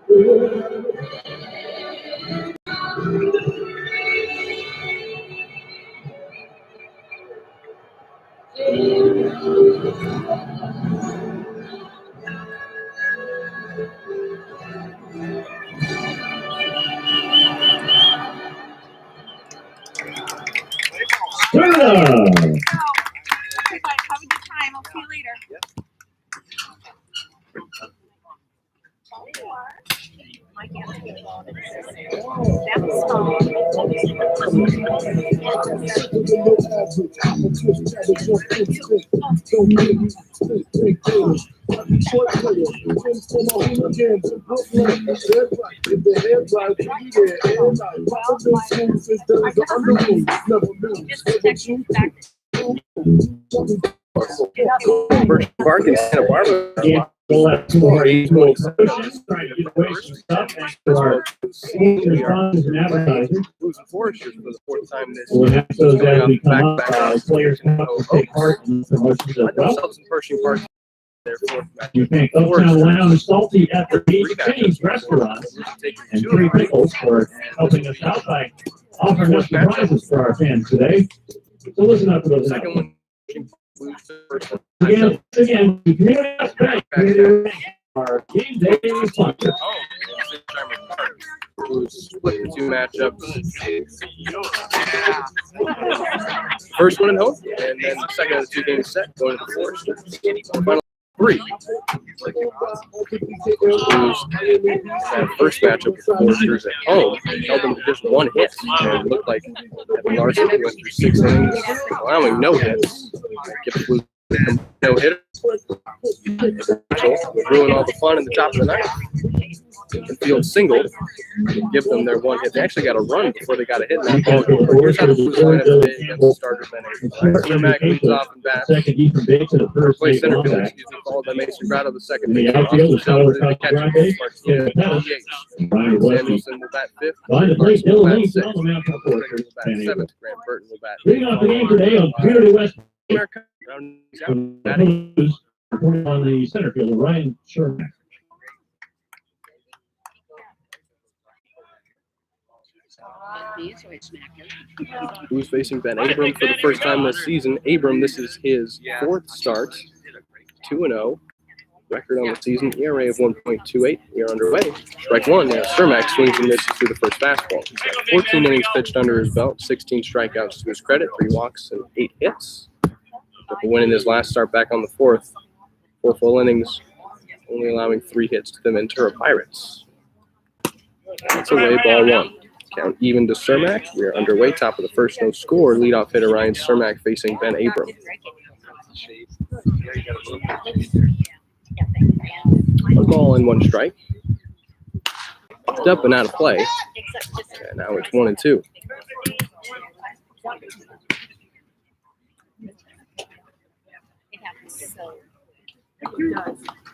I'll see you later. Birch Park in Santa Barbara. Yeah, we'll have some more equal coaches trying to get away some stuff after our senior sponsors and advertisers. Blues and Foresters for the fourth time this We'll year. have those as we come up. Players come up to take part in the promotions as well. Themselves in Pershing Park. Their fourth match. You thank Oaktown Lounge Salty at the Beach Change Restaurant and Three Pickles for helping us out by offering us some prizes for our fans today. So listen up for those. Second one. Again, community aspect, our game day sponsor. Split the two matchups. First one at home, and then the second of the 2 games set going to the Foresters. Final 3. That first matchup with the Foresters at home held them to just 1 hit. And it looked like Evan Larson went through 6 innings, allowing no hits. Give the Blues no hitter. Ruin all the fun in the top of the ninth. Infield single, give them their 1 hit. They actually got a run before they got a hit in that ball game. Here's how the Blues line up today against the starters. Mac leads off and bat. Replace center field, followed by Mason Grotto, the second base. The catcher, Samuelson will bat 5th. Will bat 6th. Will bat 7th. Grant Burton will bat 8th. Leading off the game today on Purity West. America. On the center field, Ryan Sherman. Who's facing Ben Abram for the first time this season. Abram, this is his 4th start. 2-0. Record on the season. ERA of 1.28. You're underway. Strike 1. Cermak swings and misses through the first fastball. He's got 14 innings pitched under his belt. 16 strikeouts to his credit. 3 walks and 8 hits. After winning his last start back on the 4th. 4 full innings. Only allowing 3 hits to the Ventura Pirates. That's away, ball 1. Count even to Cermak. We are underway. Top of the first, no score. Leadoff hitter Ryan Cermak facing Ben Abram. A ball and 1 strike. Popped up and out of play. And now it's 1-2.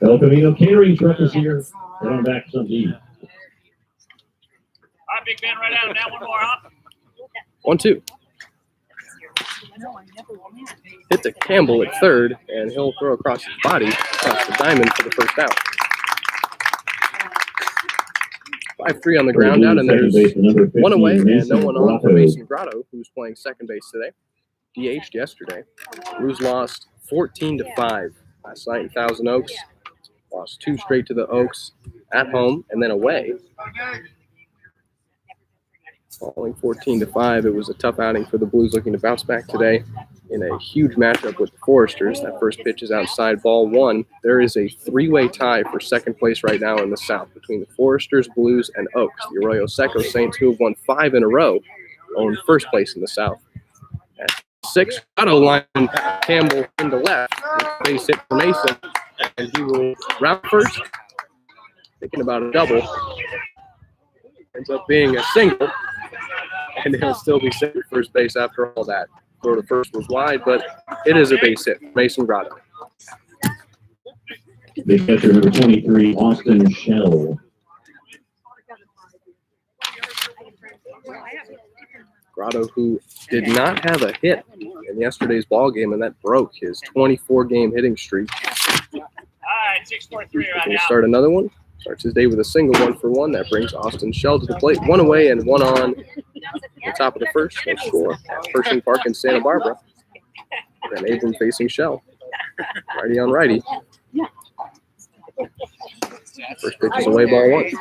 El Camino Catering Truck is here. Head on back to something to eat. All right, big man, right out. Now 1 more, huh? 1-2. Hit to Campbell at 3rd, and he'll throw across his body, across the diamond for the first out. 5-3 on the ground out, and there's 1 away, and no one on for Mason Grotto, who's playing second base today. DH'd yesterday. Blues lost 14-5 last night in Thousand Oaks. Lost 2 straight to the Oaks at home and then away. Falling 14-5, it was a tough outing for the Blues looking to bounce back today in a huge matchup with the Foresters. That first pitch is outside, ball 1. There is a 3-way tie for second place right now in the South between the Foresters, Blues, and Oaks. The Arroyo Seco Saints, who have won 5 in a row, own first place in the South. At 6, Otto line Campbell into left. Base hit for Mason, and he will route first. Thinking about a double. Ends up being a single. And he'll still be sitting at first base after all that. Throw to first was wide, but it is a base hit. Mason Grotto. The catcher, number 23, Austin Shell. Grotto, who did not have a hit in yesterday's ball game, and that broke his 24-game hitting streak. All right, 6-4-3 right Can we now. start another one? Starts his day with a single 1-for-1. That brings Austin Shell to the plate. One away and one on the top of the first. No score at Pershing Park in Santa Barbara. And Abram facing Shell. Righty on righty. First pitch is away, ball 1.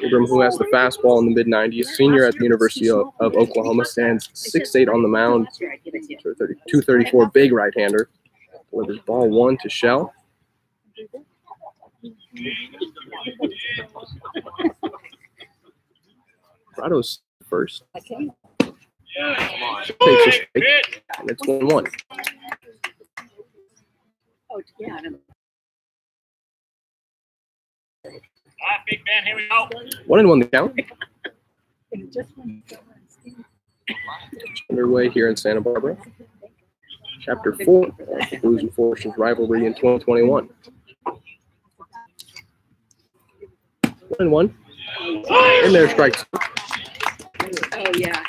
Abram, who has the fastball in the mid-90s, senior at the University of Oklahoma, stands 6'8" on the mound. 234, big right-hander. Delivers ball 1 to Shell. Grado's first. Takes a strike, and it's 1-1. Oh, yeah. All right, Big Ben, here we go. 1-1 the count. Underway here in Santa Barbara. Chapter 4 of the Blues and Foresters rivalry in 2021. 1-1. In there, strikes. Oh, yeah.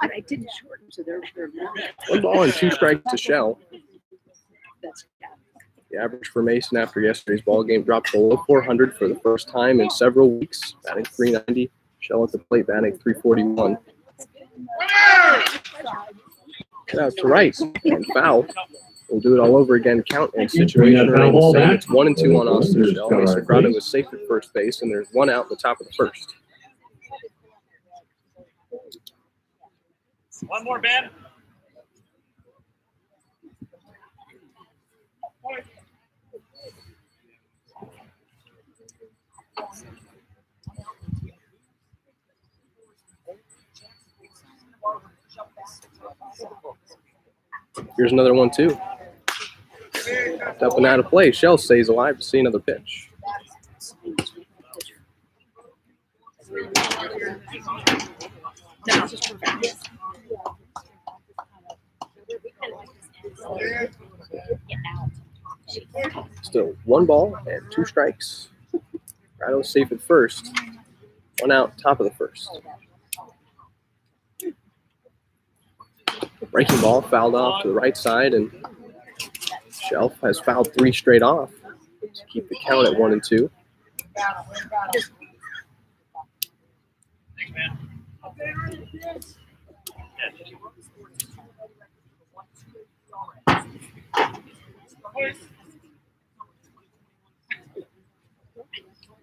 But I didn't shorten, so they're not. 1 ball and 2 strikes to Shell. That's, yeah. The average for Mason after yesterday's ball game dropped below 400 for the first time in several weeks, batting .390. Shell at the plate, batting .341. Get out to right and foul. We'll do it all over again. Count and situation remain the same. It's 1-2 on Austin Shell. Mason Grotto is safe at first base, and there's 1 out in the top of the first. One more, Ben. Here's another 1-2. Up and out of play. Shell stays alive to see another pitch. Still 1 ball and 2 strikes. Grotto safe at first. 1 out, top of the first. Breaking ball fouled off to the right side, and Shell has fouled 3 straight off to keep the count at 1-2. Thanks, man.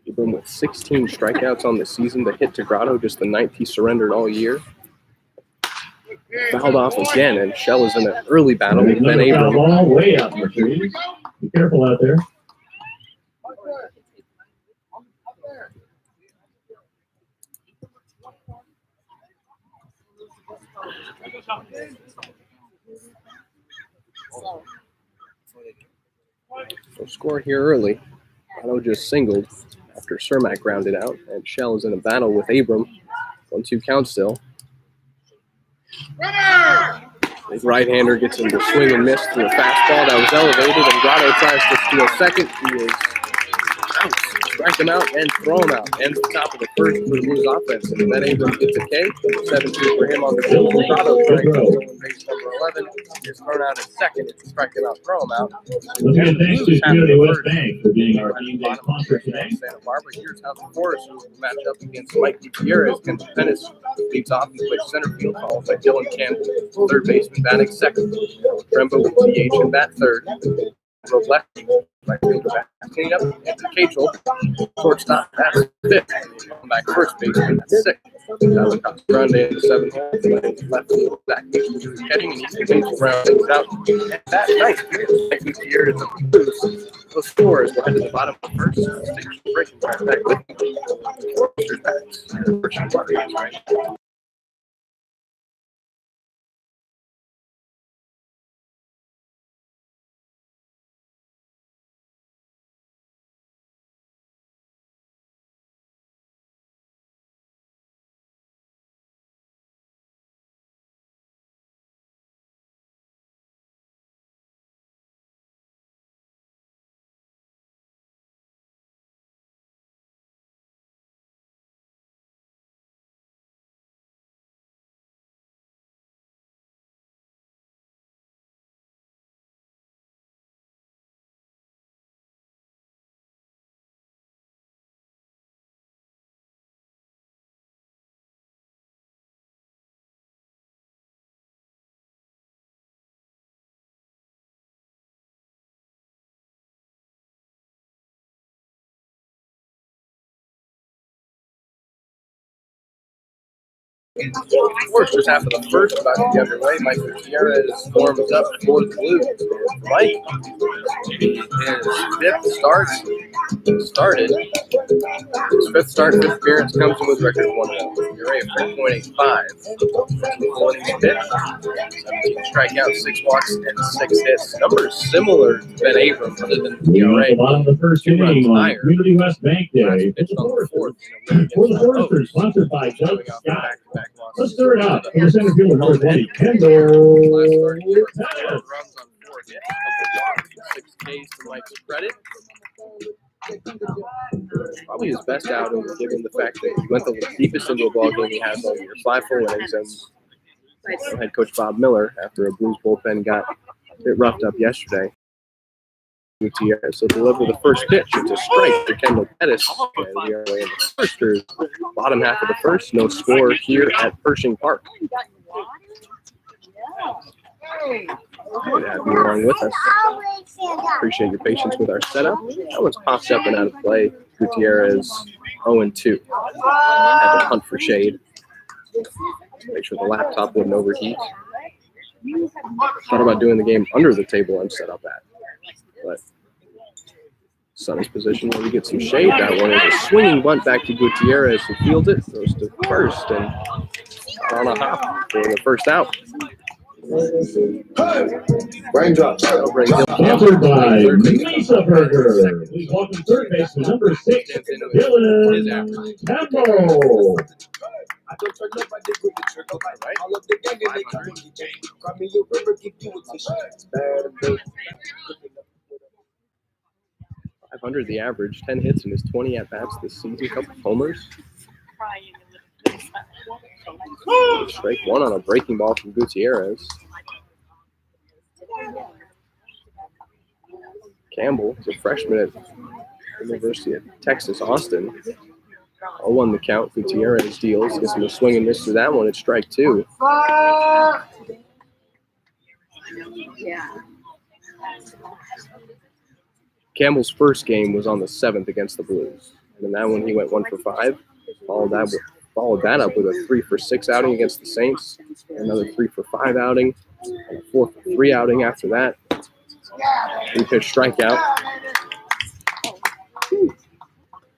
Even with 16 strikeouts on the season, the hit to Grotto, just the 9th he surrendered all year. Fouled off again, and Shell is in an early battle with Ben Another foul Abram. ball way out in the trees. Be careful out there. So score here early. Grotto just singled after Cermak grounded out, and Shell is in a battle with Abram. 1-2 count still. His right-hander gets him to swing and miss through a fastball that was elevated, and Grotto tries to steal second. He is out. Strike him out and throw him out. Ends the top of the first for the Blues offense. And Ben Abram gets a K. 7-2 for him on the field. Grotto trying to go in base number 11. Is thrown out at second. It's strike him out, throw him out. Let me thanks to Community West Bank for being our team day sponsor today. Santa Barbara. Here's how the Foresters will match up against Mike Gutierrez. Kendall Pennis leads off. He plays center field, followed by Dylan Campbell, third baseman, batting second. Brembo with DH and bat third. Drove lefty, right fielder back cleanup, and Cagel, shortstop, that's fifth. Come back first baseman, that's sixth. Tyler Grande in the seventh hole, left field, back Cagel to his catching, and he's Cagel round things out. And that night, Mike Gutierrez of the Blues. Those scores will head to the bottom of the first. Breaking right back with Foresters bats. Foresters half of the first about to be underway. Mike Gutierrez warms up for the Blues. Mike, his fifth started. His fifth start, fifth appearance comes in with record 1-0. ERA of 3.85. Pulling his pitch, 17 strikeouts, 6 walks, and 6 hits. Numbers similar to Ben Abrams, other than ERA. Bottom of the first inning on Community West Bank Day. Pitched on the fourth. For the Foresters, sponsored by Doug Scott. Let's stir it up. For the center fielder, number 20, Kendall. Last start here, runs on 4 hits, a couple walks, 6 Ks to Mike's credit. Probably his best outing, given the fact that he went the deepest into a ball game he has all year. 5 full innings, and head coach Bob Miller, after a Blues bullpen got a bit roughed up yesterday. Gutierrez will deliver the first pitch. It's a strike to Kendall Pettis, and we are away in the Foresters. Bottom half of the first, no score here at Pershing Park. Good to have you along with us. Appreciate your patience with our setup. That one's popped up and out of play. Gutierrez 0-2. Had to hunt for shade. Make sure the laptop wouldn't overheat. Thought about doing the game under the table I'm set up at. But Sonny's position where we get some shade. That one is a swinging bunt back to Gutierrez, who fields it, goes to first, and on a hop for the first out. Raindrops. Sponsored by Lisa Burger. Please welcome third baseman number 6, Dylan Campbell. .500 the average, 10 hits in his 20 at-bats this season, couple homers. Strike one on a breaking ball from Gutierrez. Campbell is a freshman at University of Texas, Austin. 0-1 the count. Gutierrez deals. Gets him a swing and miss to that one. It's strike 2. Yeah. Campbell's first game was on the 7th against the Blues. And in that one, he went 1 for 5. Followed that up with a 3 for 6 outing against the Saints. Another 3 for 5 outing. And a 4 for 3 outing after that. 3-pitch strikeout.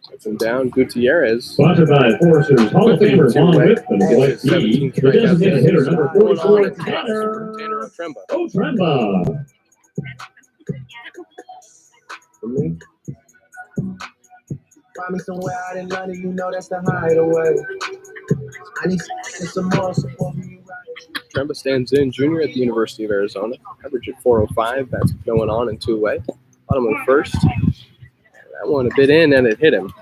Sets him down. Gutierrez. Sponsored by Foresters Hall of Famer Vaughn Whitman, the designated hitter number 44, Tanner Otremba. Find me somewhere out in London, you know that's the hideaway. I need some more support from you. Tremba stands in, junior at the University of Arizona. Average at 405. That's going on in 2 away. Bottom of the first. That one a bit in, and it hit him.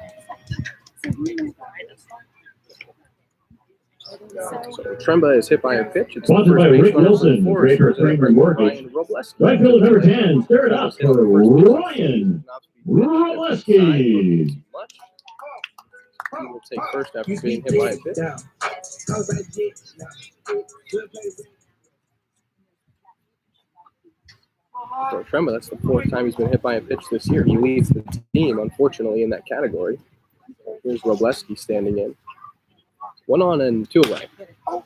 So Tremba is hit by a pitch. It's Sponsored by Rick Wilson, Greater Kramer Mortgage. Right field number 10, stir it up for Ryan Robleski. He will take first after being hit by a pitch. So Tremba, that's the 4th time he's been hit by a pitch this year. He leads the team, unfortunately, in that category. Here's Robleski standing in. 1 on and 2 away. That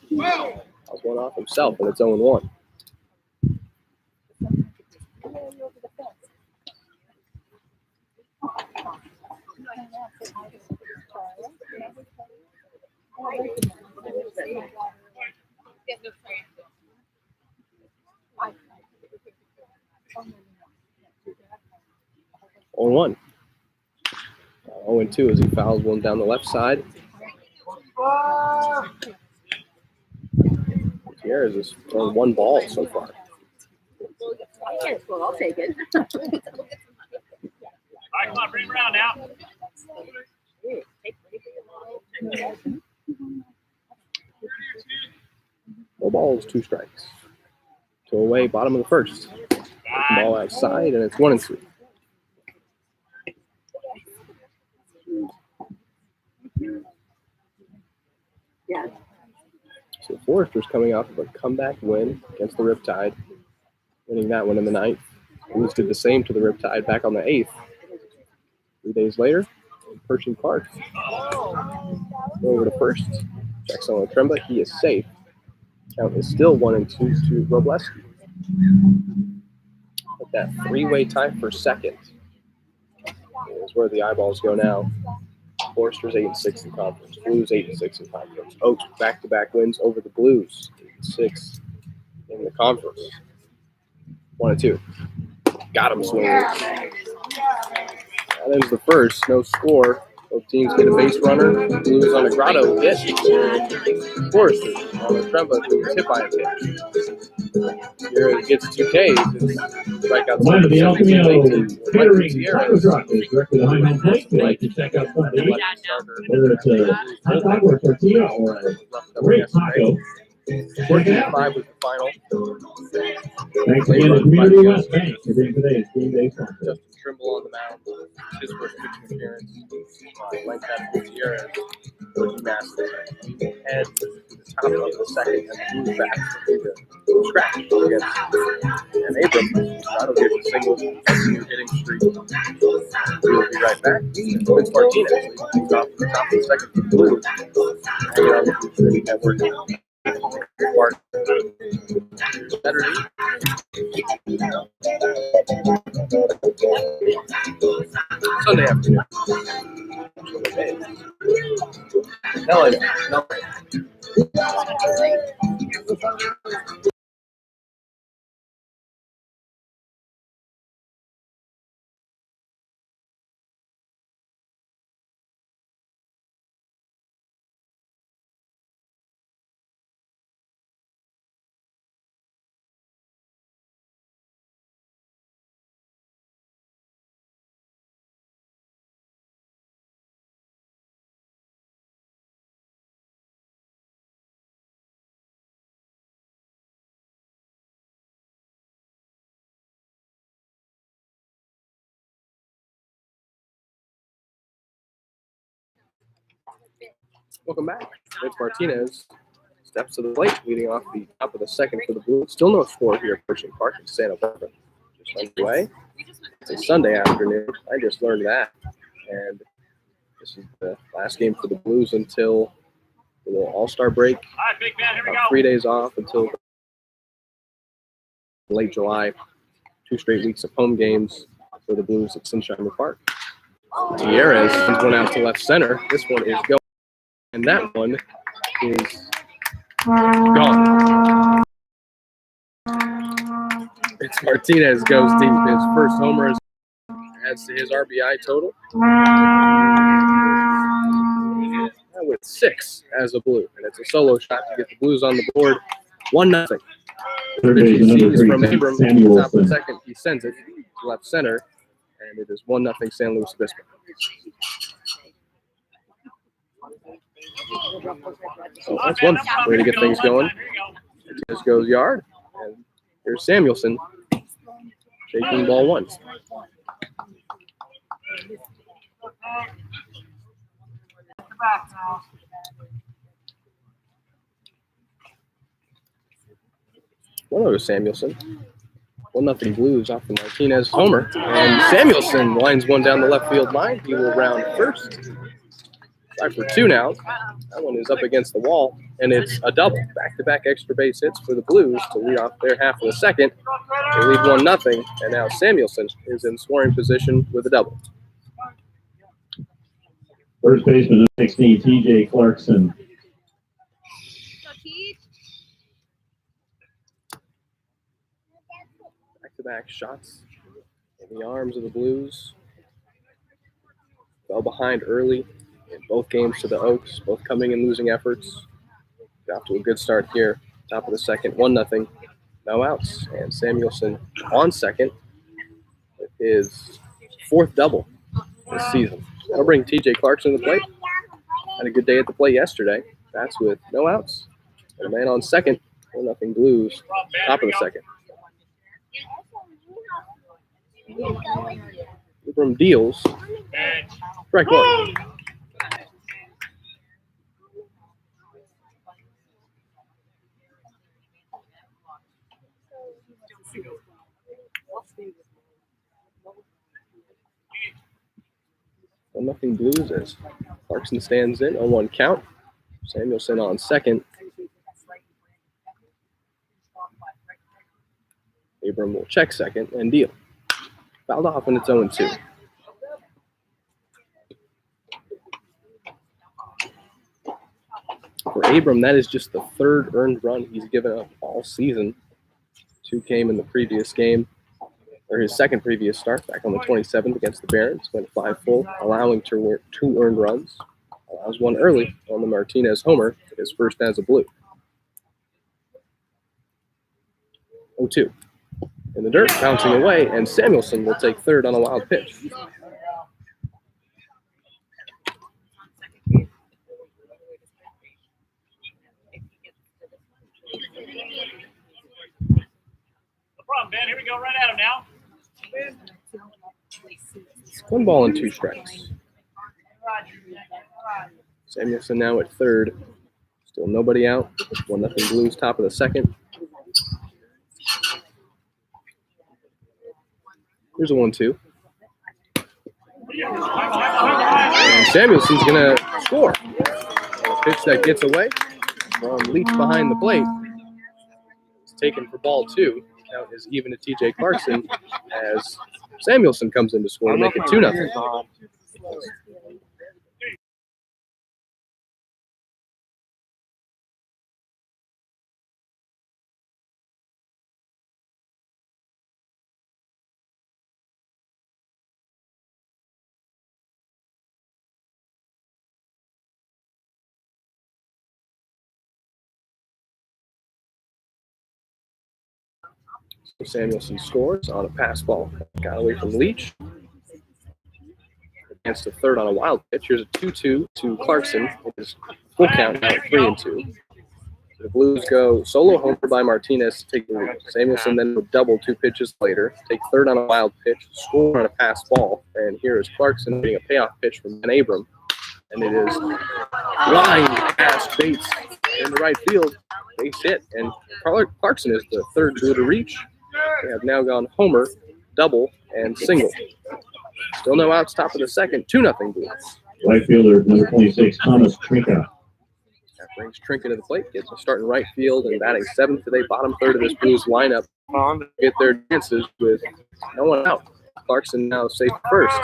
was 1 off himself, and it's 0-1. On 1. 0-2 as he fouls one down the left side. Gutierrez has thrown 1 ball so far. Well, I'll take it. All right, come on, bring him around now. No balls, 2 strikes. 2 away, bottom of the first. Ball outside, and it's 1-3. Yeah. So Foresters coming off of a comeback win against the Riptide, winning that one in the 9th. Blues did the same to the Riptide back on the 8th. 3 days later, in Pershing Park. Over to first. Checks on Tremba. He is safe. Count is still 1-2 to Robleski. But that three-way tie for second is where the eyeballs go now. Foresters 8-6 in conference. Blues 8-6 in conference. Oaks back-to-back wins over the Blues. 8-6 in the conference. 1-2. Got him swinging. That ends the first. No score. Both teams get a base runner. Blues on a grotto hit. Foresters on a Tremba who was hit by a pitch. Here it gets 2Ks. Strikeouts. One of the El Camino catering taco truck is directly behind home plate. They like to check out something to eat, whether it's a hot dog or a tortilla or a great taco. Check it out. 14-5 was the final. Thanks again to Community West Bank for being today's game day sponsor. Justin Trimble on the mound. His first pitching appearance. Like that Gutierrez. Rookie master. Head to the top of the second and move back to the scratch against and Abram. That'll get the single senior hitting streak. We'll be right back. Vince Martinez leads off the top of the second for the Blues. Hanging on the Blue Network. Saturday. Sunday afternoon. Hell no. Welcome back. Vince Martinez steps to the plate, leading off the top of the second for the Blues. Still no score here at Pershing Park in Santa Barbara. Just underway. It's a Sunday afternoon. I just learned that. And this is the last game for the Blues until the little All-Star break. All right, big man, here we go. 3 days off until late July. 2 straight weeks of home games for the Blues at Sunshine Park. Gutierrez sends one out to left center. This one is going. And that one is gone. It's Martinez goes deep. His first homer adds to his RBI total. With 6 as a Blue. And it's a solo shot to get the Blues on the board. 1-0. Third base, Pitch number sees 3, from Abram. Samuel. Top of the second. He sends it to left center. And it is 1-0 San Luis Obispo. So that's one way to get things going. Martinez goes yard, and here's Samuelson shaking ball 1. One over Samuelson. 1-0 Blues off the Martinez homer, and Samuelson lines one down the left field line. He will round first. 5 for 2 now. That one is up against the wall, and it's a double. Back-to-back extra base hits for the Blues to lead off their half of the second. They lead 1-0, and now Samuelson is in scoring position with a double. First baseman, 16, TJ Clarkson. Back-to-back shots in the arms of the Blues. Fell behind early in both games to the Oaks, both coming and losing efforts. Got off to a good start here. Top of the second, 1-0. No outs. And Samuelson on second with his 4th double this season. That'll bring TJ Clarkson to the plate. Had a good day at the plate yesterday. That's with no outs. And a man on second, 1-0 Blues. Top of the second. Abram deals. Strike 1. Nothing Blues as Clarkson stands in on 1 count. Samuelson on second. Abram will check second and deal. Fouled off, and it's 0-2. For Abram, that is just the third earned run he's given up all season. 2 came in the previous game, or his second previous start back on the 27th against the Barons. Went 5 full, allowing 2 earned runs. Allows 1 early on the Martinez homer, his first as a Blue. 0-2. In the dirt, bouncing away, and Samuelson will take third on a wild pitch. No problem, Ben. Here we go. Right at him now. 1 ball and 2 strikes. Samuelson now at third. Still nobody out. 1-0 Blues, top of the second. Here's a 1-2. And Samuelson's going to score. A pitch that gets away from Leach behind the plate. It's taken for ball 2. Count is even to TJ Clarkson as Samuelson comes in to score to make it 2-0. Samuelson scores on a pass ball. Got away from Leach. Against the third on a wild pitch. Here's a 2-2 to Clarkson. It is full count now at 3-2. The Blues go solo homer by Martinez to take the lead. Samuelson then would double 2 pitches later. Take third on a wild pitch. Score on a pass ball. And here is Clarkson getting a payoff pitch from Ben Abram. And it is line past Bates in the right field. Base hit. And Clarkson is the third Blue to reach. They have now gone homer, double, and single. Still no outs, top of the second, 2-0 Blues. Right fielder, number 26, Thomas Trinka. That brings Trinka to the plate, gets a start in right field, and batting 7th today, bottom third of this Blues lineup. Get their chances with no one out. Clarkson now safe first.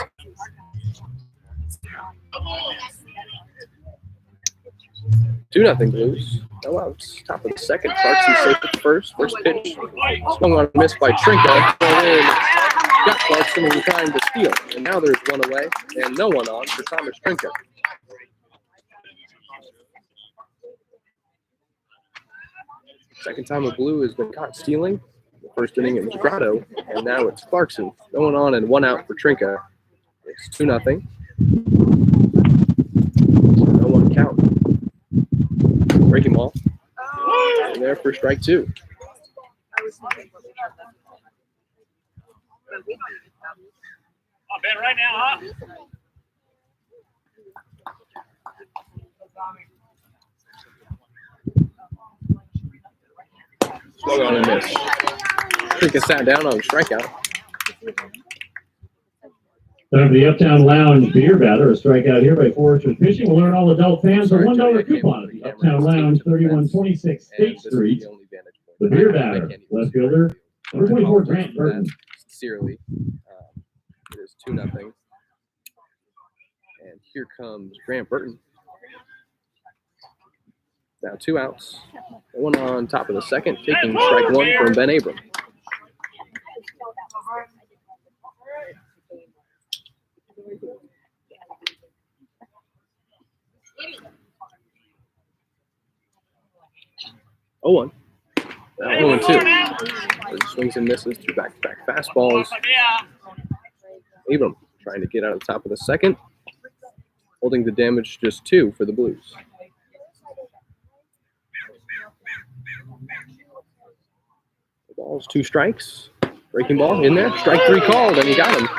Two nothing Blues. No outs. Top of the second. Clarkson safe at first. First pitch. Swung on a miss by Trinka. Got Clarkson in time to steal. And now there's one away and no one on for Thomas Trinka. Second time a Blue has been caught stealing. The first inning it was Grotto, and now it's Clarkson. No one on and one out for Trinka. It's 2-0. No one count. Breaking ball. And there for strike 2. Oh, Ben, right now, huh? Swung on and missed. Trinka sat down on a strikeout. Time for the Uptown Lounge beer batter. A strikeout here by Forrester Fishing. We'll learn all adult fans a $1 coupon at the Uptown Lounge, 3126 State Street. The beer batter, left fielder, number 24, Grant Burton. Sincerely, it is 2-0. And here comes Grant Burton. Now 2 outs. One on top of the second, taking strike 1 from Ben Abram. Oh, 1. 0-2. Swings and misses through back-to-back fastballs. Abram trying to get out of the top of the second. Holding the damage just 2 for the Blues. The ball's 2 strikes. Breaking ball in there. Strike 3 called, and he got him.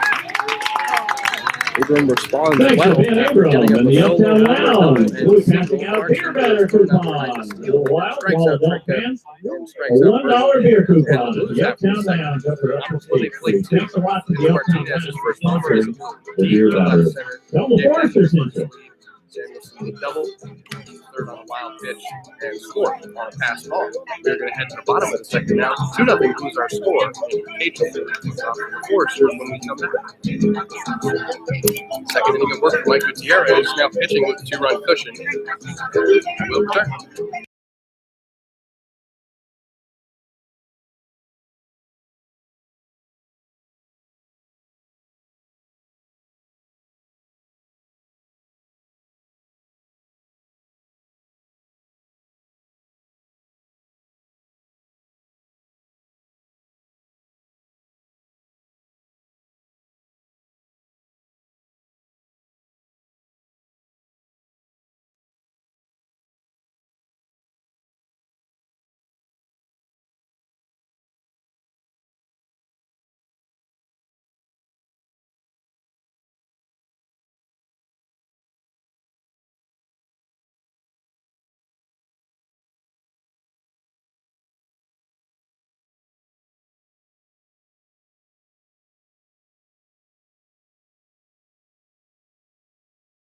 Abram responds Thanks well. to Ben Abram and the Uptown Lounge. Blue passing out beer batter coupon. A little wild ball, adult fans. A $1 beer coupon at the Uptown Lounge up at Upper State Street. Thanks a lot to the Uptown Lounge for sponsoring the beer batter. Tell the Foresters into. Samuelson with a double, third on a wild pitch, and score on a pass ball. We're going to head to the bottom of the second now. 2-0 Blues our score. Cajuns the Foresters when we come back. Second inning of work for Mike Gutierrez, now pitching with a 2-run cushion. We'll return.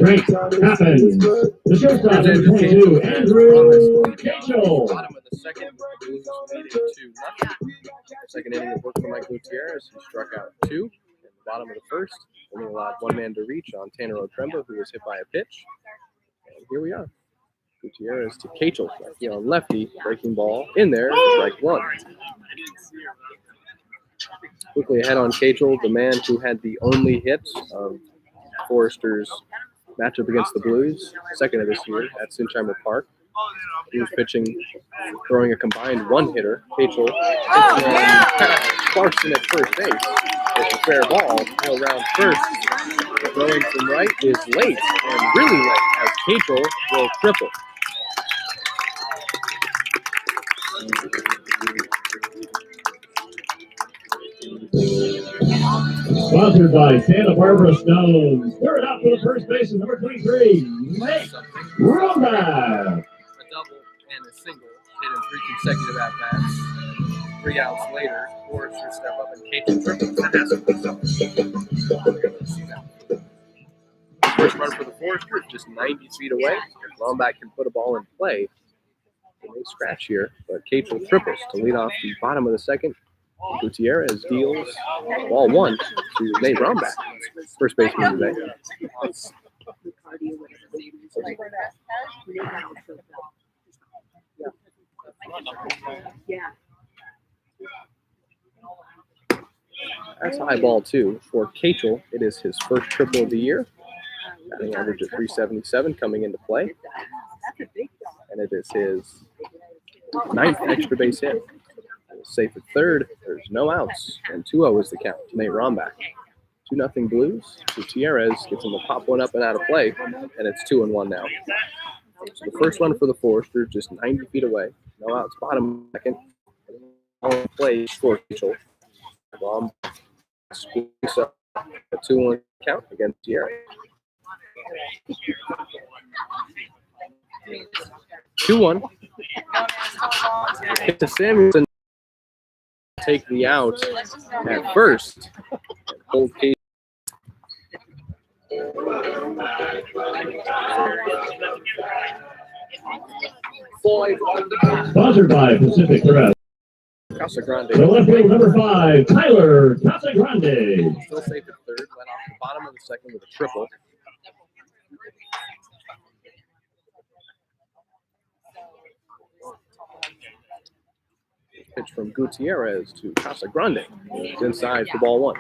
Great happens. The shortstop number 22, Andrew Cajuns. Bottom of the second, Blues leading 2-0. Second inning of work for Mike Gutierrez, who struck out 2. At the bottom of the first, only allowed one man to reach on Tanner Otremba, who was hit by a pitch. And here we are. Gutierrez to Cajuns, lefty on lefty, breaking ball in there, strike one. Quickly ahead on Cajuns, the man who had the only hit of Forester's matchup against the Blues, second of this year at Sinsheimer Park. He was pitching, throwing a combined one-hitter. Cajuns Clarkson at first base. It's a fair ball. He'll round first. Throwing from right is late, and really late, as Cajuns will triple. Sponsored by Santa Barbara Stones. Third out for the first baseman, number 23, Nate Romack. A double and a single hit in 3 consecutive at-bats. 3 outs later, Forrester step up and Cajuns triples. That has to be first run for the Foresters, just 90 feet away. Romack can put a ball in play. They may scratch here, but Cajuns triples to lead off the bottom of the second. Gutierrez deals ball 1 to Nate Romack, first baseman today. Yeah. That's a high ball, too. For Cajuns, it is his first triple of the year. Batting average at 377 coming into play. And it is his 9th extra base hit. Safe at third. There's no outs. And 2-0 is the count to Nate Romack. 2-0 Blues. Gutierrez gets him to pop one up and out of play. And it's 2-1 now. So the first one for the Foresters, just 90 feet away. No outs, bottom second. On play for Cajuns. Romack squeaks up a 2-1 count against Gutierrez. 2-1. To Samuelson. Take the out at first. Hold Cajuns. Sponsored by Pacific Crest. Casagrande. The left field number 5, Tyler Casagrande. Still safe at third. Led off the bottom of the second with a triple. Pitch from Gutierrez to Casagrande. It's inside for ball 1.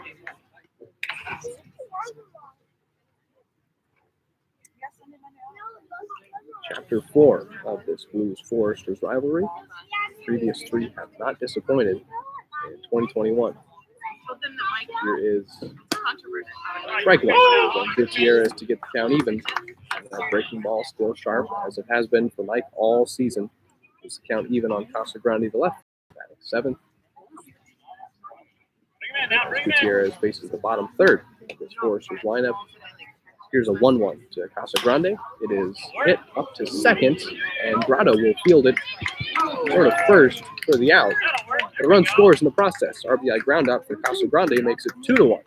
Chapter 4 of this Blues-Foresters rivalry. Previous 3 have not disappointed in 2021. Here is strike 1 from Gutierrez to get the count even. That breaking ball still sharp, as it has been for Mike all season. It's the count even on Casagrande, the left. 7th. Gutierrez faces the bottom third of this Foresters lineup. Here's a 1-1 to Casagrande. It is hit up to second, and Grotto will field it sort of first for the out. The run scores in the process. RBI ground out for Casagrande makes it 2-1.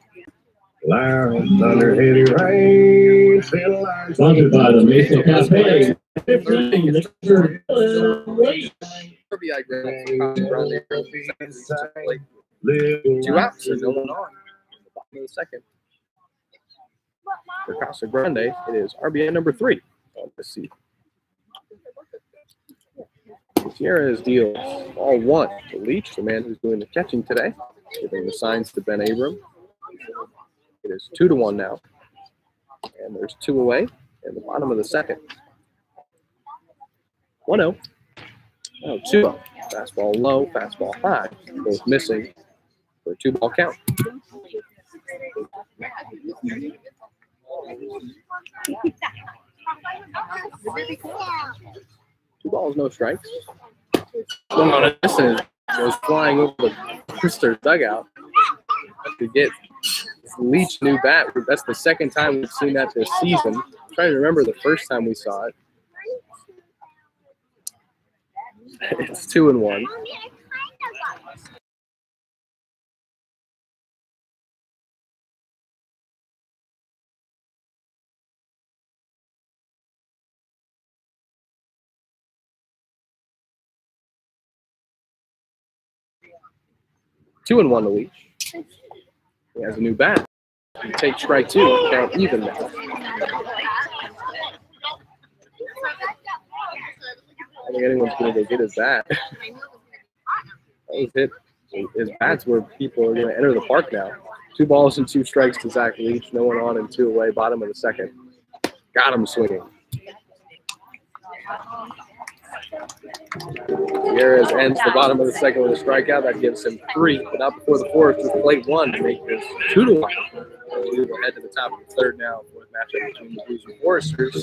Loud thunder, heavy rain, feel like sponsored by the Mesa Cafe. 15, RBI Grande. Two outs and no one on. In the bottom of the second. For Casa Grande, it is RBI number 3 on this season. Gutierrez deals ball 1 to Leach, the man who's doing the catching today, giving the signs to Ben Abram. It is 2-1 now, and there's 2 away in the bottom of the second. 1-0. Oh, 2-0. Fastball low, fastball high, both missing for a 2-ball count. Two balls, no strikes. This goes flying over the Brewster dugout to get Leach new bat. That's the second time we've seen that this season. I'm trying to remember the first time we saw it. It's 2-1. Two and 1 to Leach. He has a new bat. He takes strike 2. Count even now. I think anyone's going to go get his bat. His bat's where people are going to enter the park now. 2 balls and 2 strikes to Zach Leach. No one on and 2 away. Bottom of the second. Got him swinging. Gutierrez ends the bottom of the second with a strikeout. That gives him 3, but not before the fourth with plate 1 to make this 2-1. We will head to the top of the third now for the matchup between the Blues and Foresters.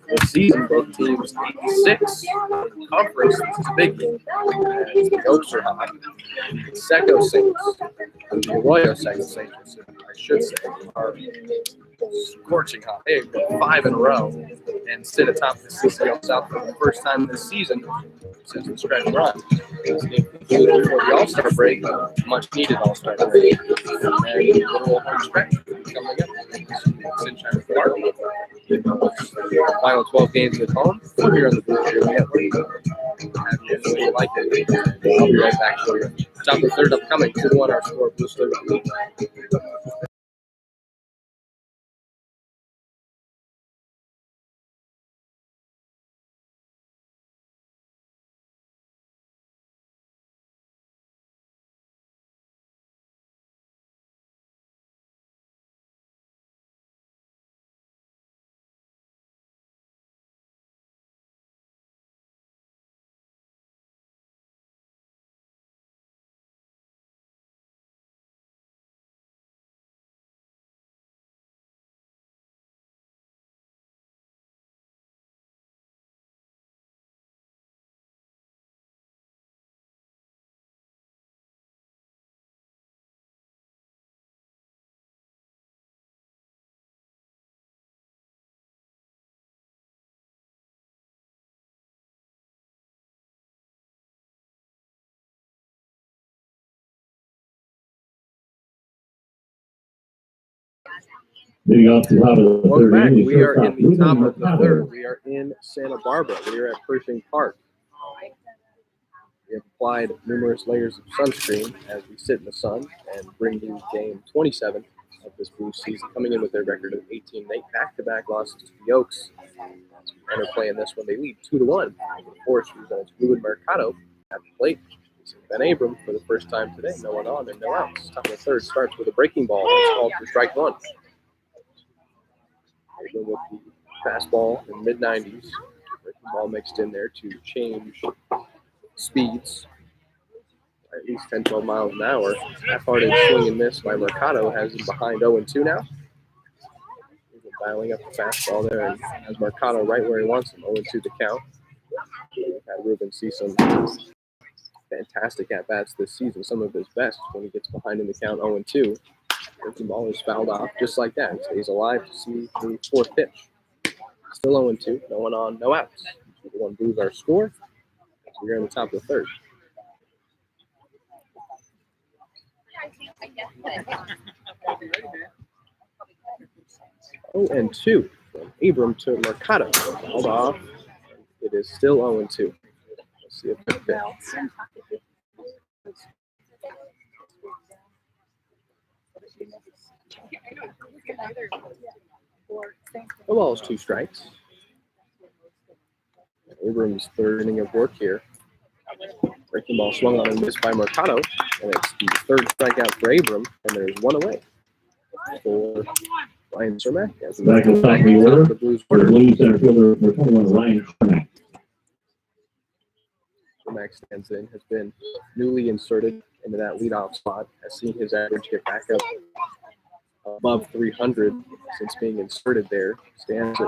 This season, both teams 8-6. Conference, this is a big game. The Oaks are hot. The Seco Saints, the Arroyo Seco Saints, I should say, are scorching hot. They have been 5 in a row and sit atop the CCL South for the first time this season since the stretch run. This game concluded before the All-Star break, much needed All-Star break. And a little home stretch coming up. Sunshine Park. Final 12 games at home. We're here on the Blue Cheer Network. Have you like it? I'll be right back for you. Top of the third upcoming. 2-1 our score. Blue Slugger. Leading off the top of the Welcome third back. inning, We are shortstop in the top Ruben of the Mercado. third. We are in Santa Barbara. We are at Pershing Park. We have applied numerous layers of sunscreen as we sit in the sun and bring you game 27 of this Blues season, coming in with their record of 18-8, back-to-back losses to the Oaks. And are playing this one. They lead 2-1. The Foresters, and it's Ruben Mercado at the plate. Ben Abram for the first time today. No one on and no outs. Top of the third starts with a breaking ball. That's called for strike 1. Abram with the fastball in mid-90s. Breaking ball mixed in there to change speeds. At least 10-12 miles an hour. Half-hearted swing and miss by Mercado has him behind 0-2 now. He's been dialing up the fastball there and has Mercado right where he wants him. 0-2 to count. We've had Ruben see some fantastic at-bats this season, some of his best when he gets behind in the count 0-2. The ball is fouled off just like that. He stays alive to see the fourth pitch. Still 0-2, no one on, no outs. 2-1 Blues our score. We're in the top of the third. 0-2 from Abram to Mercado. Fouled off. It is still 0-2. Let's see if it fits. The ball is 2 strikes. Abram's third inning of work here. Breaking ball swung on and missed by Mercado, and it's the third strikeout for Abram, and there's 1 away for Ryan Cermak. Back in the order, the Blues center fielder for 21, Ryan Cermak. Cermak stands in, has been newly inserted into that leadoff spot, has seen his average get back up above 300 since being inserted there. Stands at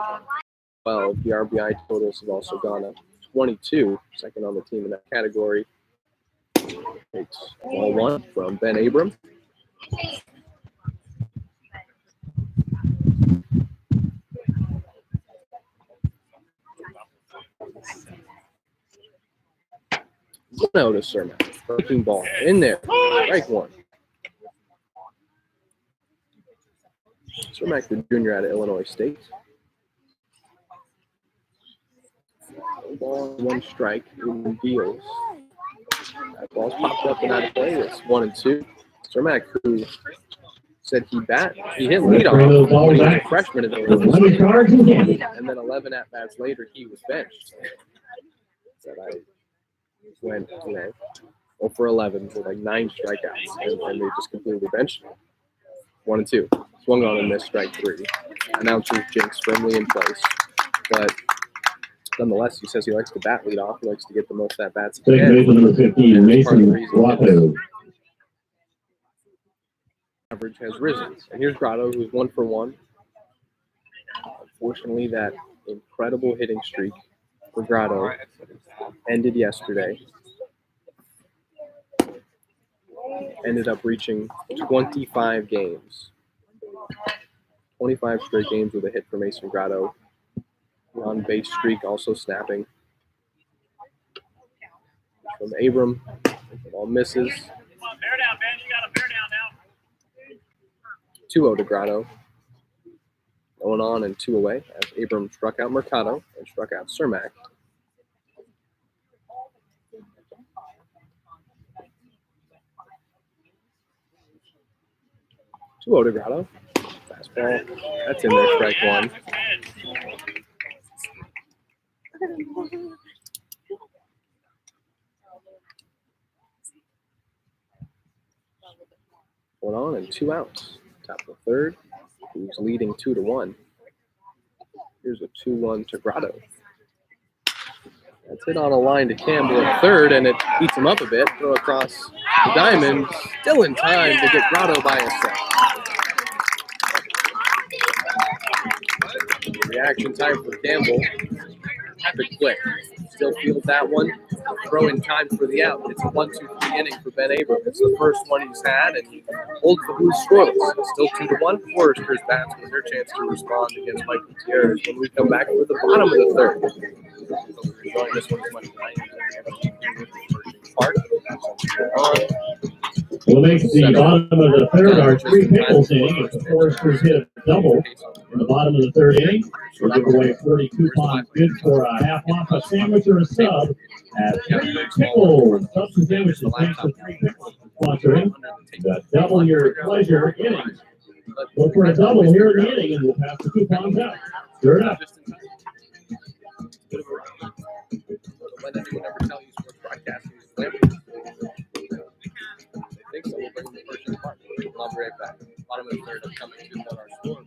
12. The RBI totals have also gone up 22, second on the team in that category. It's ball 1 from Ben Abram. No to Cermak. Breaking ball in there. Strike 1. Cermak, the junior out of Illinois State. Ball, 1 strike. Abram deals. That ball's popped up and out of play. It's 1-2. Cermak, who said he hit leadoff when he was a freshman at Illinois State, and then 11 at bats later he was benched. Said I went 0 for 11 with like 9 strikeouts, and they just completely benched him. 1-2. Swung on and missed strike 3. Announcer's jinx firmly in place, but nonetheless, he says he likes to bat lead off. He likes to get the most at bats he can. Number 15, Mason Grotto. Average has risen. And here's Grotto, who's 1 for 1. Unfortunately, that incredible hitting streak for Grotto ended yesterday. Ended up reaching 25 games. 25 straight games with a hit for Mason Grotto. On base streak also snapping. From Abram, the ball misses. Bear down, Ben. You got to bear down now. 2-0 to Grotto. Going on and 2 away as Abram struck out Mercado and struck out Cermak. To Grotto. Fastball. That's in there, strike 1. Going on and 2 outs. Top of the 3rd. Who's leading 2-1. Here's a 2-1 to Grotto. That's hit on a line to Campbell at 3rd, and it beats him up a bit. Throw across the diamond. Still in time to get Grotto by a set. Reaction time for Campbell. Epic quick. Still feels that one. Throw in time for the out. It's a 1-2-3 inning for Ben Abram. It's the first one he's had, and he holds the Blues scoreless. Still 2-1. Foresters bats with their chance to respond against Mike Gutierrez when we come back to the bottom of the 3rd. Enjoying this one as much as I am. We'll make the bottom of the 3rd our 3 pickles inning. If the Foresters hit a double in the bottom of the 3rd inning, we'll give away 40 coupons good for a half off a sandwich or a sub at 3 pickles. Subs and sandwiches, thanks to 3 pickles sponsoring the Double Your Pleasure innings. Look for a double here in the inning, and we'll pass the coupons out. Stir it up. Let anyone ever tell you sports broadcasting is glamorous. I think so. We'll bring the first part. I'll be right back. Bottom of the 3rd, I'm coming to on our score.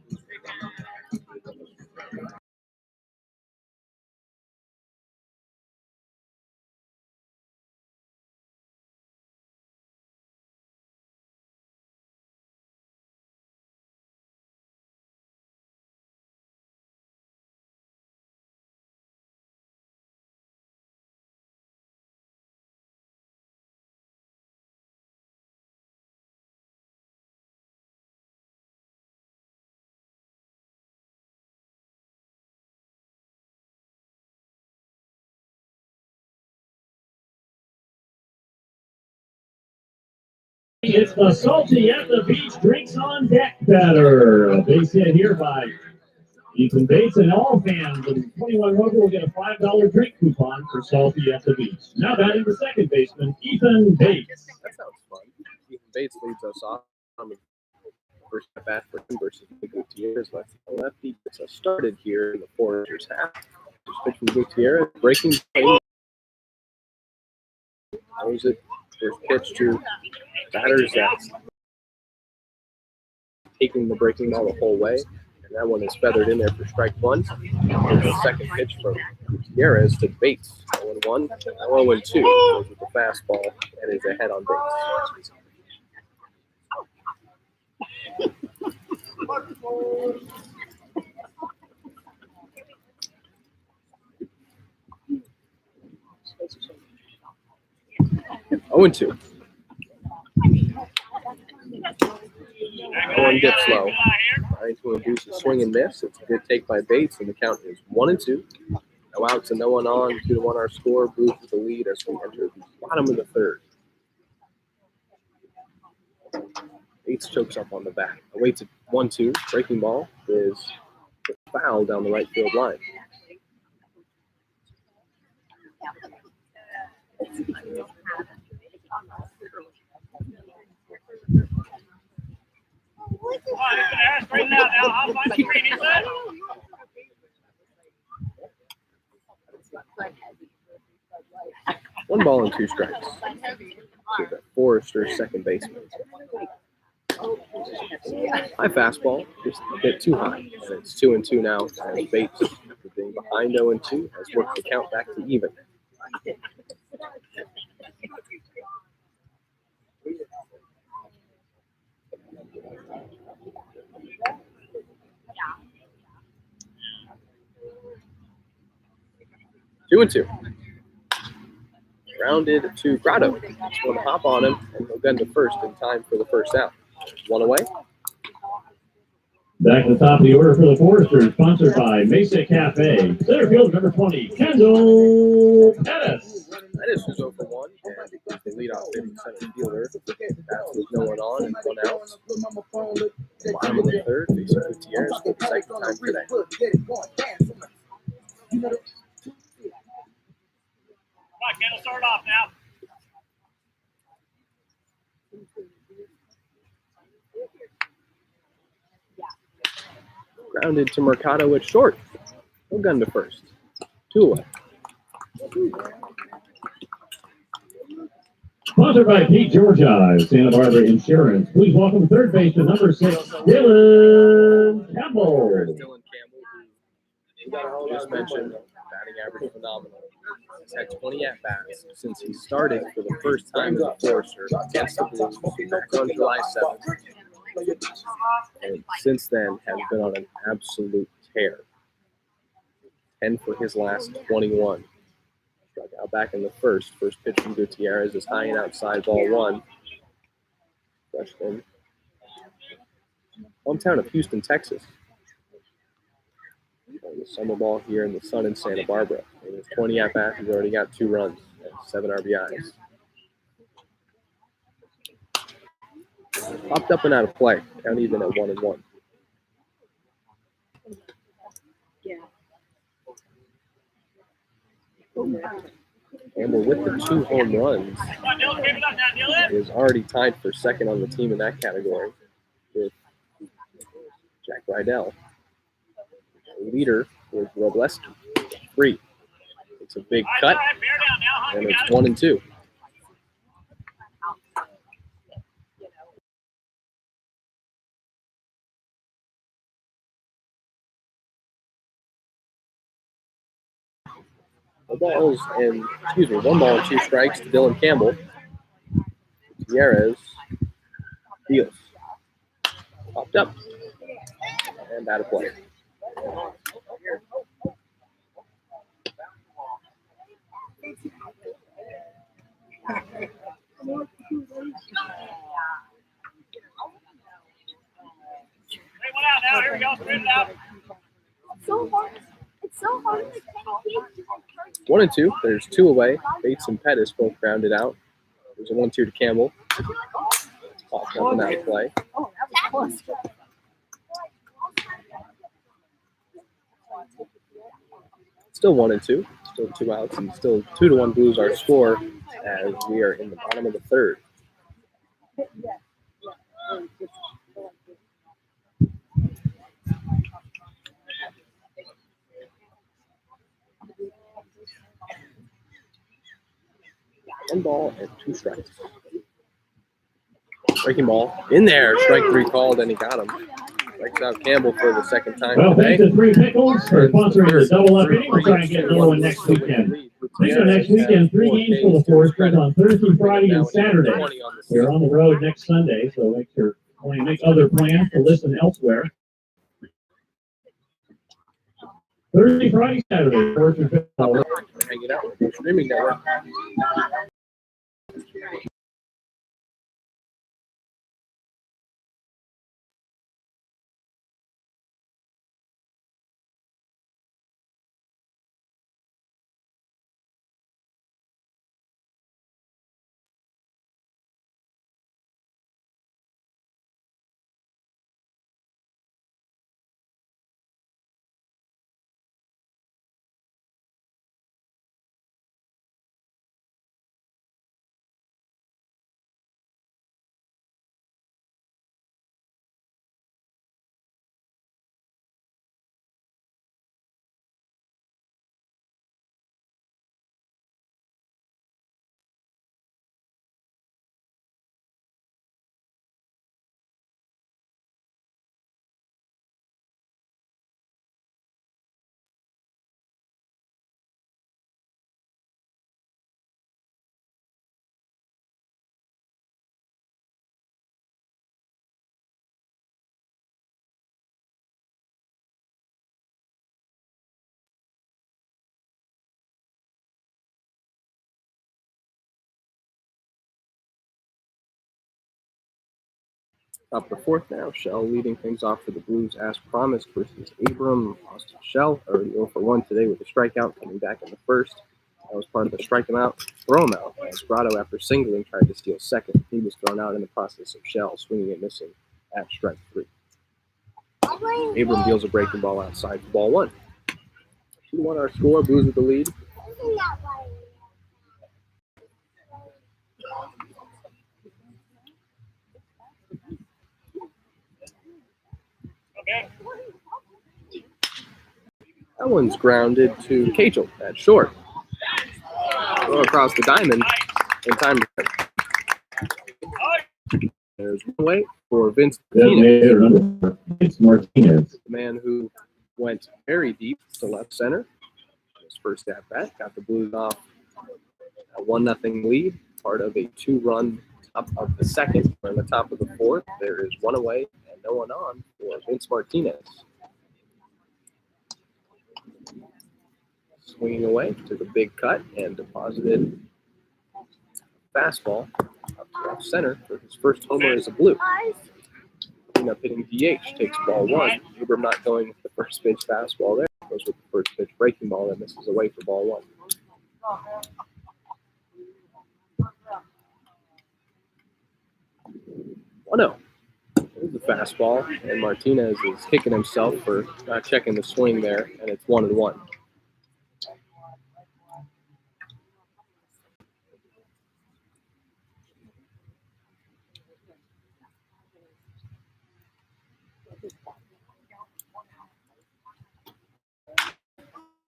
It's the Salty at the Beach Drinks on Deck batter. A base hit here by Ethan Bates and all fans of 21 Rover will get a $5 drink coupon for Salty at the Beach. Now batting the second baseman, Ethan Bates. That sounds fun. Ethan Bates leads us off on the first at bat for him versus Gutierrez. Lefty gets us started here in the Foresters half. Just pitch from Gutierrez, breaking play. Throws it. First pitch to batters that's taking the breaking ball the whole way. And that one is feathered in there for strike one. There's the second pitch from Gutierrez to Bates. 0-1, 0-2. Goes with the fastball and is ahead on Bates. Oh, and 2. That one gets low. Trying to induce a swing and miss. It's a good take by Bates, and the count is 1-2. No outs and no one on. 2-1 our score. Blues with the lead as we enter the bottom of the third. Bates chokes up on the bat. Awaits at 1-2. Breaking ball is the foul down the right field line. One ball and 2 strikes to the Foresters second baseman. High fastball, just a bit too high, and it's 2-2 now. As Bates, after being behind 0-2, has worked the count back to even. Two and 2. Grounded to Grotto. Just going to hop on him and he'll gun to first in time for the first out. One away. Back at the top of the order for the Foresters, sponsored by Mesa Cafe. Center field number 20, Kendall Pettis. Pettis was 0 for 1 and he's the leadoff hitting center fielder. That's with no one on and 1 out. Bottom of the third, facing Gutierrez for the second time today. Come on, Kendall, start off now. Grounded to Mercado at short. No gun to first. 2 away. Sponsored by Pete Georgia, Santa Barbara Insurance. Please welcome third baseman number 6, Dylan Campbell. Dylan Campbell, who just mentioned, batting average phenomenal. He's had 20 at-bats since he started for the first time as a Forester against the Blues back on July 7th. And since then has been on an absolute tear. 10 for his last 21. Struck out back in the first. First pitch from Gutierrez is high and outside, ball 1. Freshman. Hometown of Houston, Texas. The summer ball here in the sun in Santa Barbara. In his 20 at-bats, he's already got 2 runs and 7 RBIs. Popped up and out of play. Count even at 1-1. Yeah. Campbell with the 2 home runs Come on, Dylan, give it up now, Dylan. is already tied for second on the team in that category with Jack Rydell. The leader was Robleski, 3. It's a big cut, All right, bear down now, huh? and You it's got it. 1-2. One ball and 2 strikes to Dylan Campbell. Gutierrez deals. Popped up. And out of play. Straight one out now. Here we go. Straight it out. So hard. It's so hard to 1-2. There's 2 away. Bates and Pettis both grounded out. There's a 1-2 to Campbell. Popped up and out of play. Oh, that was close. Still 1-2. Still 2 outs, and still 2-1 Blues our score as we are in the bottom of the third. One ball and 2 strikes. Breaking ball in there. Strike 3 called, and he got him. Strikes out Campbell for the second time Well, today. thanks to Three Pickles for sponsoring the Double Up inning. We'll try and get another one next weekend. Speaking of next weekend, 3 games for the Foresters on Thursday, Friday, and Saturday. We're on the road next Sunday, so make other plans to listen elsewhere. Thursday, Friday, Saturday. Foresters. Hang it out with the streaming network. Top of the fourth now. Shell leading things off for the Blues as promised versus Abram. Austin Shell already 0 for 1 today with a strikeout coming back in the first. That was part of the strike him out, throw him out. As Grotto, after singling, tried to steal second. He was thrown out in the process of Shell swinging and missing at strike 3. Abram deals a breaking ball outside for ball 1. 2-1 our score. Blues with the lead. That one's grounded to Cagel at short. Throw across the diamond in time. There's one away for Vince Martinez. It's Martinez. The man who went very deep to left center. His first at bat got the Blues off a 1-0 lead, part of a 2-run top of the second. We're in the top of the fourth. There is one away and no one on for Vince Martinez. Swinging away, took a big cut and deposited fastball up to left center for his first homer as a Blue. Ending up hitting DH, takes ball 1. Abram not going with the first pitch fastball there. Goes with the first pitch breaking ball that misses away for ball 1. There's the fastball, and Martinez is kicking himself for not checking the swing there, and it's 1-1.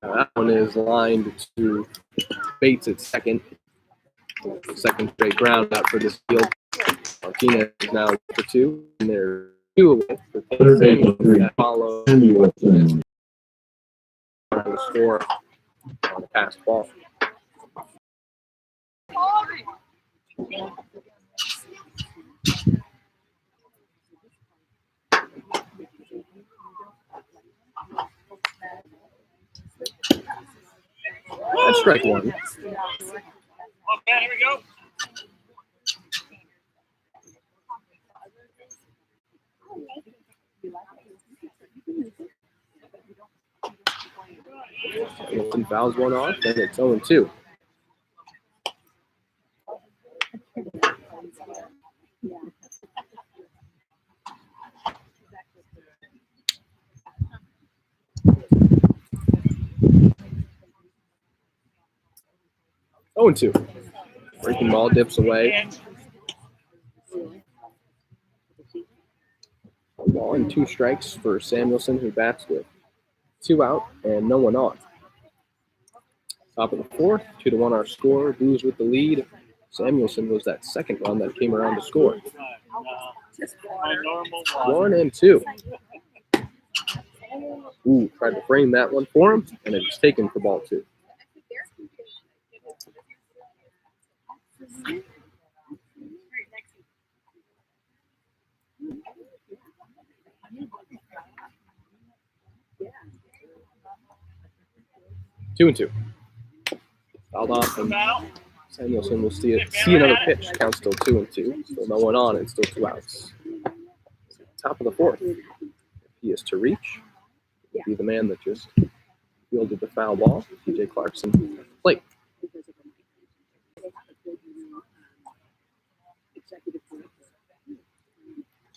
That one is lined to Bates at second. Second straight ground out for this field. Martinez is now for 2, and they're 2 away for that follow on the score on the pass ball. That's strike 1. Okay, here we go. Wilson fouls one off, and it's 0-2. 0-2. Breaking ball dips away. 1 ball and 2 strikes for Samuelson, who bats with 2 out and no one on. Top of the 4th, 2-1 our score. Blues with the lead. Samuelson was that second run that came around to score. 1-2. Ooh, tried to frame that one for him, and it was taken for ball 2. Two and 2. Fouled off, and Samuelson will see another pitch. Count still 2-2. Still no one on, and still 2 outs. Top of the 4th. If he is to reach, he'll be the man that just fielded the foul ball. TJ Clarkson at the plate.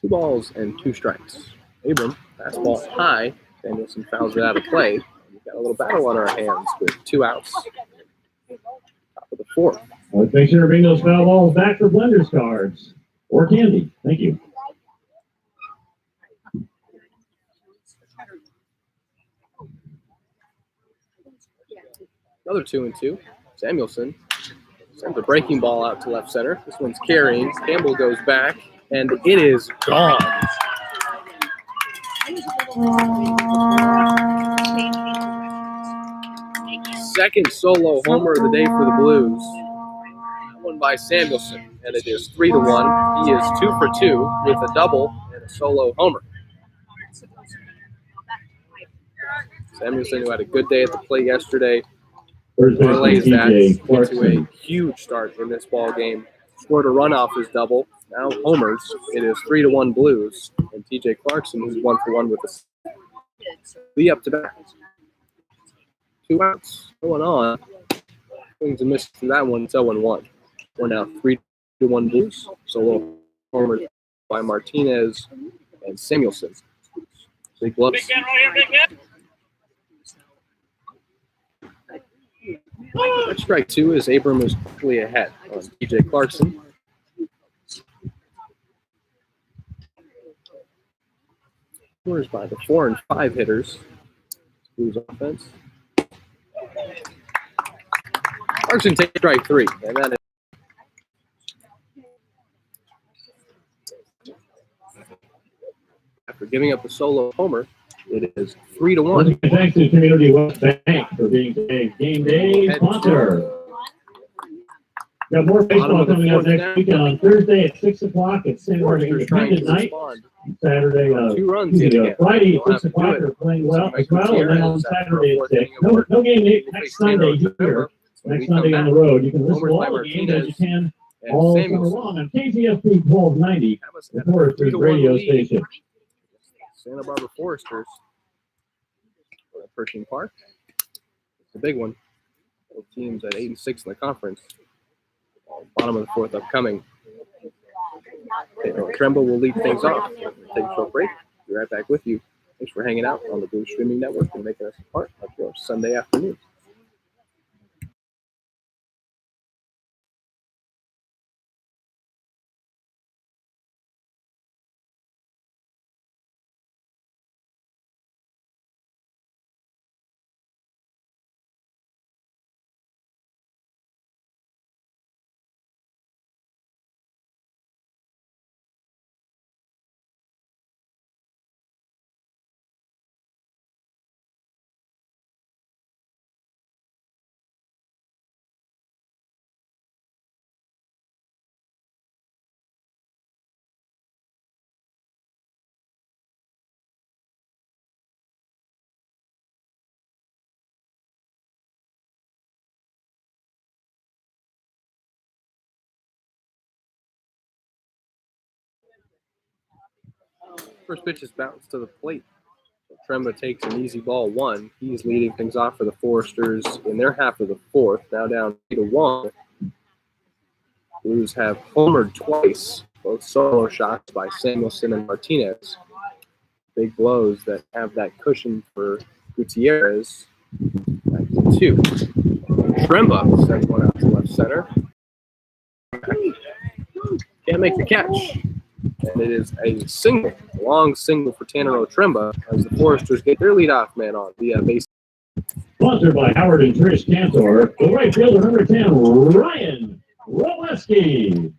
2 balls and 2 strikes. Abram, fastball high. Samuelson fouls it out of play. We've got a little battle on our hands with 2 outs. Top of the 4th. Let's make sure to bring those foul balls back for Blenders cards or candy. Thank you. Another 2-2. Samuelson sends a breaking ball out to left center. This one's carrying. Campbell goes back, and it is gone. Second solo homer of the day for the Blues. That one by Samuelson, and it is 3-1. He is 2 for 2 with a double and a solo homer. Samuelson, who had a good day at the plate yesterday, parlays that into a huge start in this ball game. Scored a run off his double. Now homers. It is 3-1 Blues, and TJ Clarkson, who's 1 for 1 with the be up to bat. 2 outs. Going on. Things a miss from that one. It's 0-1. We're now 3-1 Blues. Solo homer by Martinez and Samuelson. Big gloves. Big man right here, big man. At strike 2 is Abram is quickly ahead on TJ Clarkson. Scores by the 4 and 5 hitters. Blues offense. Clarkson takes strike 3, and that is after giving up a solo homer. It is 3-1. Thanks to Community West Bank for being today's game day sponsor. Got more baseball coming up next week on Thursday at 6 o'clock at San Martin Independent Night. Saturday, Friday at 6 o'clock are playing well as well, and then on Saturday at 6. No game next Sunday here. Next Sunday on the road. You can listen to all the games as you can all summer long on KZFP 1290, the Foresters radio station. Santa Barbara Foresters at Pershing Park. It's a big one. Both teams at 8 and 6 in the conference. Bottom of the 4th upcoming. Tremble will lead things off. Take a short break. Be right back with you. Thanks for hanging out on the Blue Streaming Network and making us a part of your Sunday afternoon. First pitch is bounced to the plate. Tremba takes an easy ball 1. He's leading things off for the Foresters in their half of the 4th. Now down 3-1. Blues have homered twice, both solo shots by Samuelson and Martinez. Big blows that have that cushion for Gutierrez. Back to 2. Tremba sends one out to left center. Can't make the catch. And it is a single, long single for Tanner O'Tremba as the Foresters get their leadoff man on via base. Sponsored by Howard and Trish Cantor, the right fielder number 10, Ryan Roleski.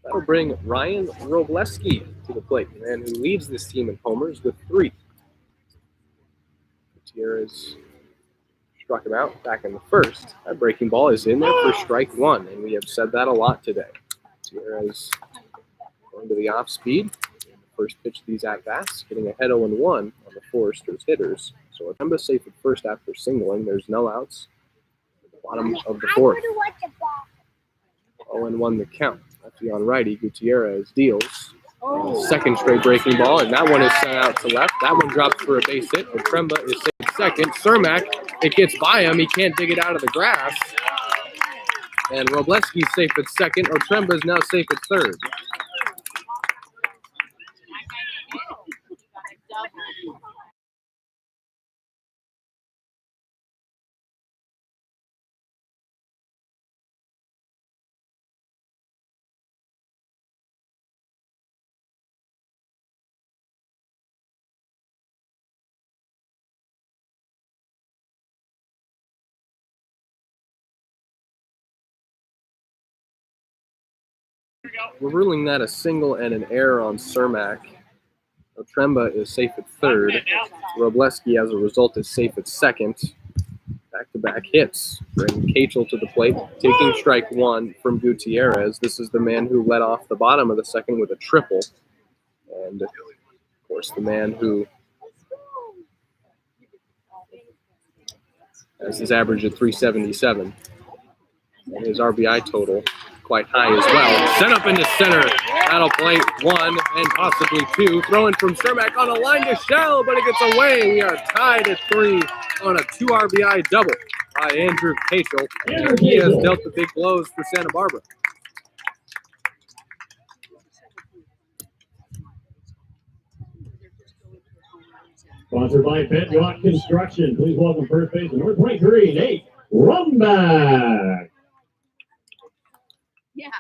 That'll bring Ryan Robleski to the plate, the man who leads this team in homers with 3. Gutierrez struck him out back in the first. That breaking ball is in there for strike 1, and we have said that a lot today. Gutierrez going to the off speed. First pitch of these at-bats, getting ahead 0-1 on the Foresters hitters. So Atemba safe at first after singling. There's no outs at the bottom of the fourth. 0-1 the count. Lefty on righty, Gutierrez deals. Second straight breaking ball, and that one is sent out to left. That one drops for a base hit. Otremba is safe at second. Cermak, it gets by him. He can't dig it out of the grass. And Robleski's safe at second. Otremba is now safe at third. We're ruling that a single and an error on Cermak. Otremba is safe at third. Robleski, as a result, is safe at second. Back-to-back hits bring Kachel to the plate, taking strike 1 from Gutierrez. This is the man who led off the bottom of the second with a triple. And, of course, the man who has his average at 377. And his RBI total quite high as well. Sent up into center. That'll play 1 and possibly 2. Throwing from Cermak on a line to Shell, but it gets away. We are tied at 3 on a 2 RBI double by Andrew Kachel. And he has dealt the big blows for Santa Barbara. Sponsored by Bedrock Construction. Please welcome first baseman number 23, Nate Rumback. Yeah.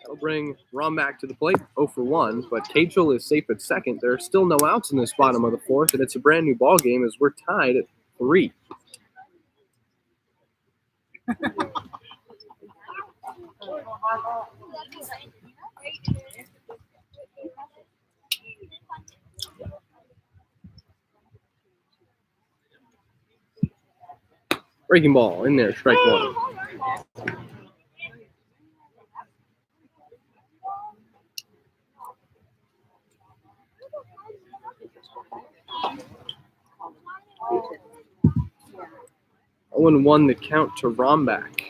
That'll bring Rombach to the plate, 0-for-1, but Kachel is safe at second. There are still no outs in this bottom of the fourth, and it's a brand new ball game as we're tied at 3. Breaking ball in there, strike 1. Owen won the count to Rombach.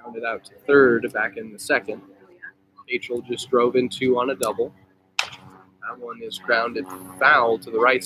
Rounded out to third back in the second. Kachel just drove in 2 on a double. That one is grounded foul to the right